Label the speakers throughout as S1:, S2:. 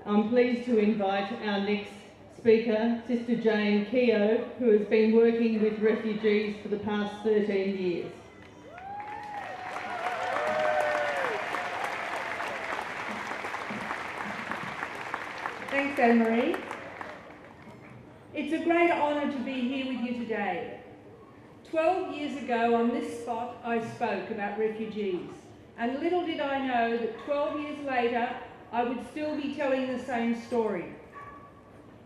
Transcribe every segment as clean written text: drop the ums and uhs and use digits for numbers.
S1: I'm pleased to invite our next speaker, Sister Jane Keogh, who has been working with refugees for the past 13 years.
S2: Thanks, Anne-Marie. It's a great honour to be here with you today. 12 years ago on this spot I spoke about refugees, and little did I know that 12 years later I would still be telling the same story.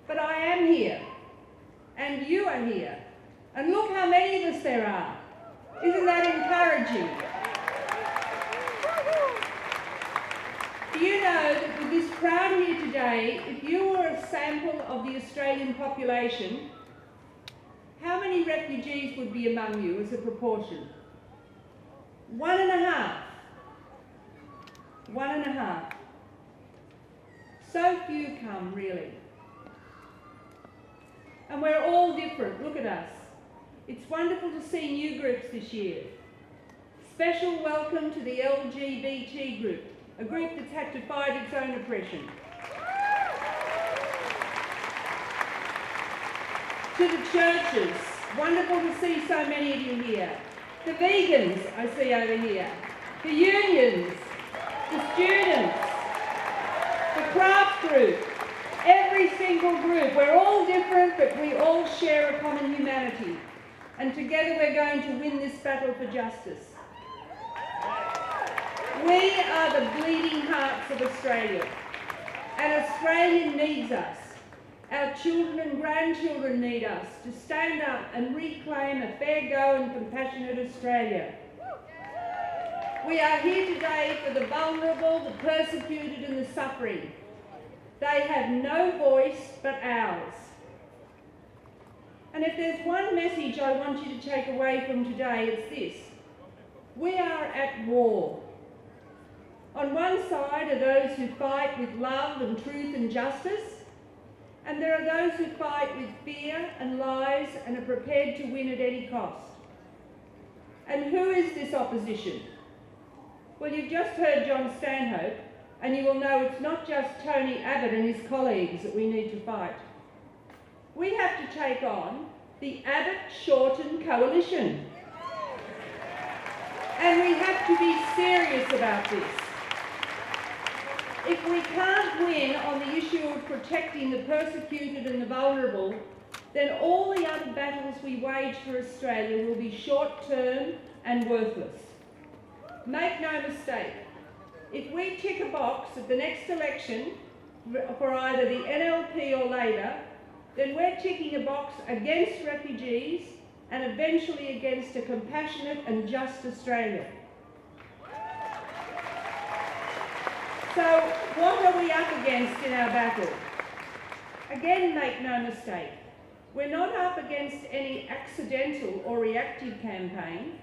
S2: But I am here, and you are here, and look how many of us there are. Isn't that encouraging? Do you know that with this crowd here today, if you were a sample of the Australian population, how many refugees would be among you as a proportion? 1.5. 1.5. So few come, really. And we're all different. Look at us. It's wonderful to see new groups this year. Special welcome to the LGBT group, a group that's had to fight its own oppression. To the churches, wonderful to see so many of you here. The vegans I see over here. The unions, the students, the craft group, every single group. We're all different, but we all share a common humanity. And together we're going to win this battle for justice. We are the bleeding hearts of Australia, and Australia needs us. Our children and grandchildren need us to stand up and reclaim a fair go and compassionate Australia. We are here today for the vulnerable, the persecuted and the suffering. They have no voice but ours. And if there's one message I want you to take away from today, it's this. We are at war. On one side are those who fight with love and truth and justice, and there are those who fight with fear and lies and are prepared to win at any cost. And who is this opposition? Well, you've just heard John Stanhope, and you will know it's not just Tony Abbott and his colleagues that we need to fight. We have to take on the Abbott-Shorten coalition. And we have to be serious about this. If we can't win on the issue of protecting the persecuted and the vulnerable, then all the other battles we wage for Australia will be short-term and worthless. Make no mistake, if we tick a box at the next election for either the NLP or Labor, then we're ticking a box against refugees and eventually against a compassionate and just Australia. So what are we up against in our battle? Again, make no mistake, we're not up against any accidental or reactive campaign.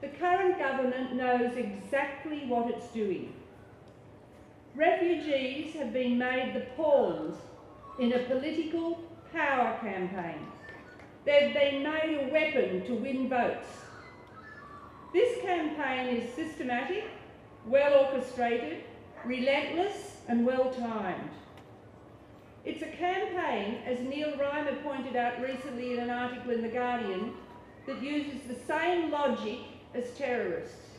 S2: The current government knows exactly what it's doing. Refugees have been made the pawns in a political power campaign. They've been made a weapon to win votes. This campaign is systematic, well orchestrated, relentless and well timed. It's a campaign, as Neil Reimer pointed out recently in an article in The Guardian, that uses the same logic as terrorists.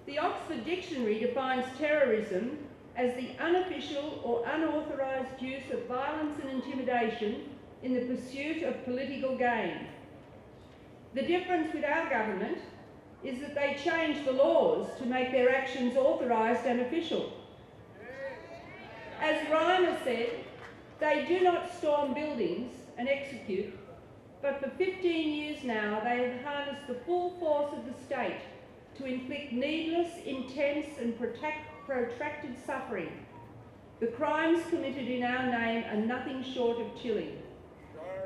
S2: The Oxford Dictionary defines terrorism as the unofficial or unauthorised use of violence and intimidation in the pursuit of political gain. The difference with our government is that they change the laws to make their actions authorised and official. As Reimer said, they do not storm buildings and execute, but for 15 years now they have harnessed the full force of the state to inflict needless, intense and protracted suffering. The crimes committed in our name are nothing short of chilling.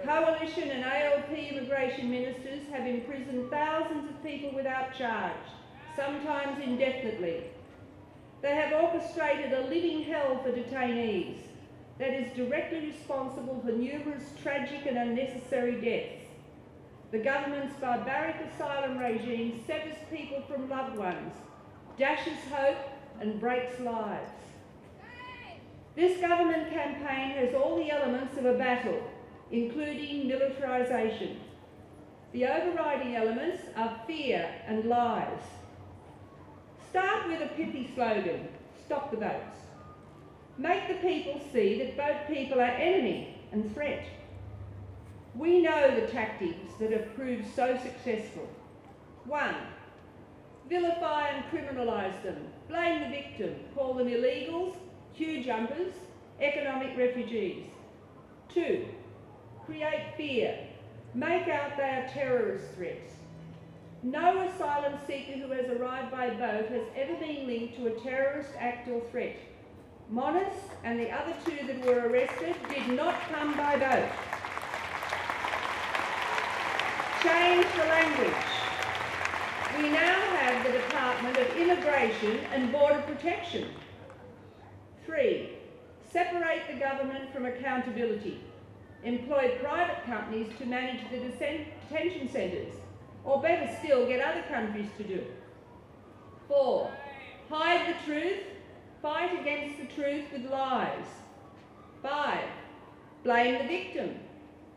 S2: Coalition and ALP immigration ministers have imprisoned thousands of people without charge, sometimes indefinitely. They have orchestrated a living hell for detainees that is directly responsible for numerous tragic and unnecessary deaths. The government's barbaric asylum regime severs people from loved ones, dashes hope and breaks lives. This government campaign has all the elements of a battle, including militarisation. The overriding elements are fear and lies. Start with a pithy slogan, stop the boats. Make the people see that boat people are enemy and threat. We know the tactics that have proved so successful. 1. Vilify and criminalise them. Blame the victim. Call them illegals, queue jumpers, economic refugees. 2. Create fear. Make out they are terrorist threats. No asylum seeker who has arrived by boat has ever been linked to a terrorist act or threat. Monis and the other 2 that were arrested did not come by boat. Change the language. We now have the Department of Immigration and Border Protection. 3. Separate the government from accountability. Employ private companies to manage the detention centres, or better still, get other countries to do it. 4. Hide the truth. Fight against the truth with lies. 5. Blame the victim.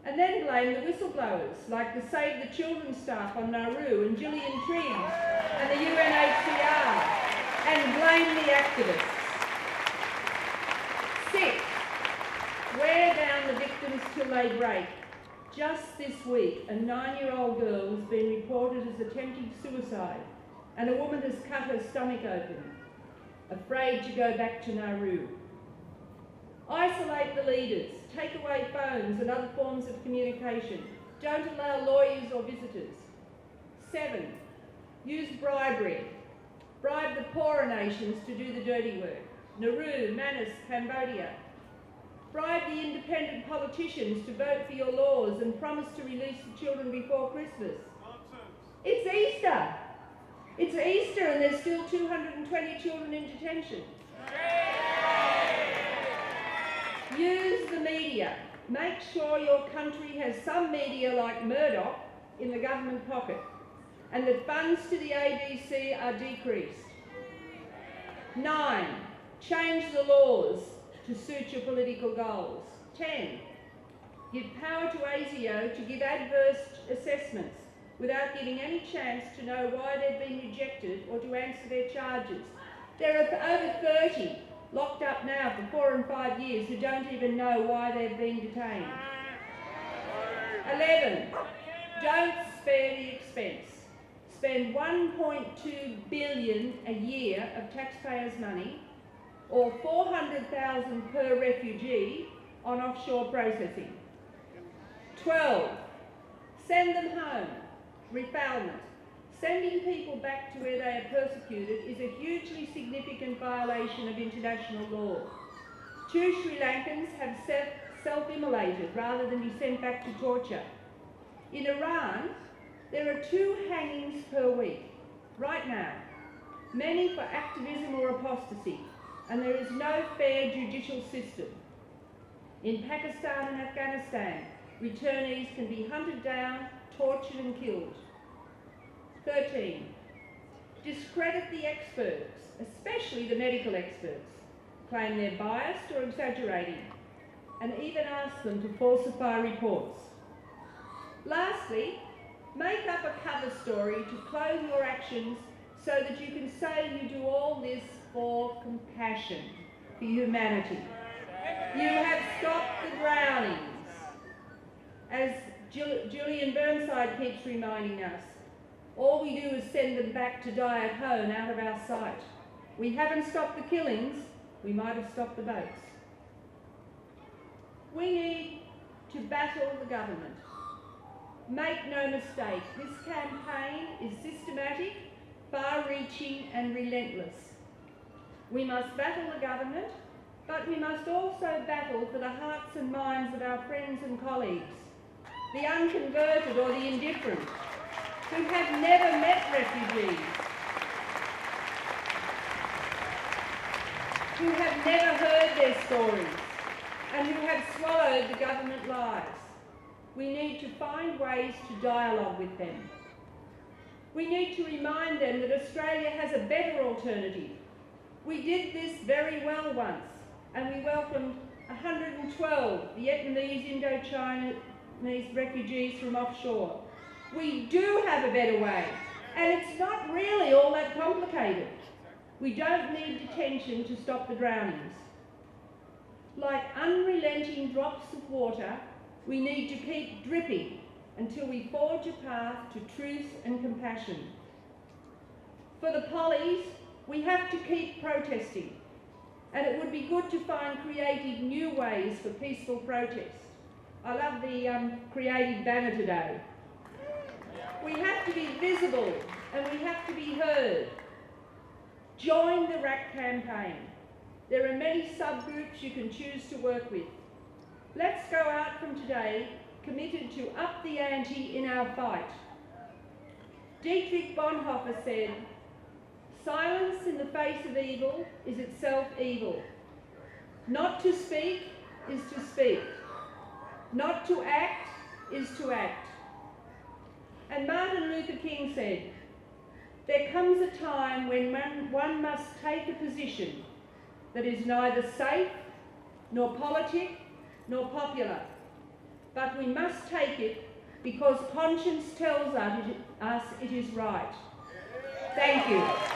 S2: And then blame the whistleblowers, like the Save the Children staff on Nauru and Gillian Triggs and the UNHCR. And blame the activists. 6. Wear down the victims till they break. Just this week, a 9-year-old girl has been reported as attempting suicide, and a woman has cut her stomach open, afraid to go back to Nauru. Isolate the leaders, take away phones and other forms of communication. Don't allow lawyers or visitors. 7. Use bribery. Bribe the poorer nations to do the dirty work. Nauru, Manus, Cambodia. Bribe the independent politicians to vote for your laws and promise to release the children before Christmas. Nonsense. It's Easter. It's Easter and there's still 220 children in detention. Use the media. Make sure your country has some media like Murdoch in the government pocket and that funds to the ABC are decreased. 9. Change the laws to suit your political goals. 10. Give power to ASIO to give adverse assessments without giving any chance to know why they've been rejected or to answer their charges. There are over 30 locked up now for 4 and 5 years who don't even know why they've been detained. 11. Don't spare the expense. Spend $1.2 billion a year of taxpayers' money, or $400,000 per refugee, on offshore processing. 12. Send them home. Refoulement. Sending people back to where they are persecuted is a hugely significant violation of international law. 2 Sri Lankans have self-immolated rather than be sent back to torture. In Iran, there are 2 hangings per week, right now, many for activism or apostasy, and there is no fair judicial system. In Pakistan and Afghanistan, returnees can be hunted down, tortured and killed. 13. Discredit the experts, especially the medical experts. Claim they're biased or exaggerating, and even ask them to falsify reports. Lastly, make up a cover story to clothe your actions so that you can say you do all this for compassion, for humanity. You have stopped the drownings. As Julian Burnside keeps reminding us, all we do is send them back to die at home out of our sight. We haven't stopped the killings, we might have stopped the boats. We need to battle the government. Make no mistake, this campaign is systematic, far-reaching and relentless. We must battle the government, but we must also battle for the hearts and minds of our friends and colleagues, the unconverted or the indifferent, who have never met refugees, who have never heard their stories, and who have swallowed the government lies. We need to find ways to dialogue with them. We need to remind them that Australia has a better alternative. We did this very well once, and we welcomed 112 Vietnamese, Indo-Chinese refugees from offshore. We do have a better way, and it's not really all that complicated. We don't need detention to stop the drownings. Like unrelenting drops of water, we need to keep dripping until we forge a path to truth and compassion. For the pollies, we have to keep protesting, and it would be good to find creative new ways for peaceful protest. I love the creative banner today. We have to be visible and we have to be heard. Join the RAC campaign. There are many subgroups you can choose to work with. Let's go out from today committed to up the ante in our fight. Dietrich Bonhoeffer said, "Silence in the face of evil is itself evil. Not to speak is to speak. Not to act is to act." And Martin Luther King said, "There comes a time when one must take a position that is neither safe, nor politic, nor popular, but we must take it because conscience tells us it is right." Thank you.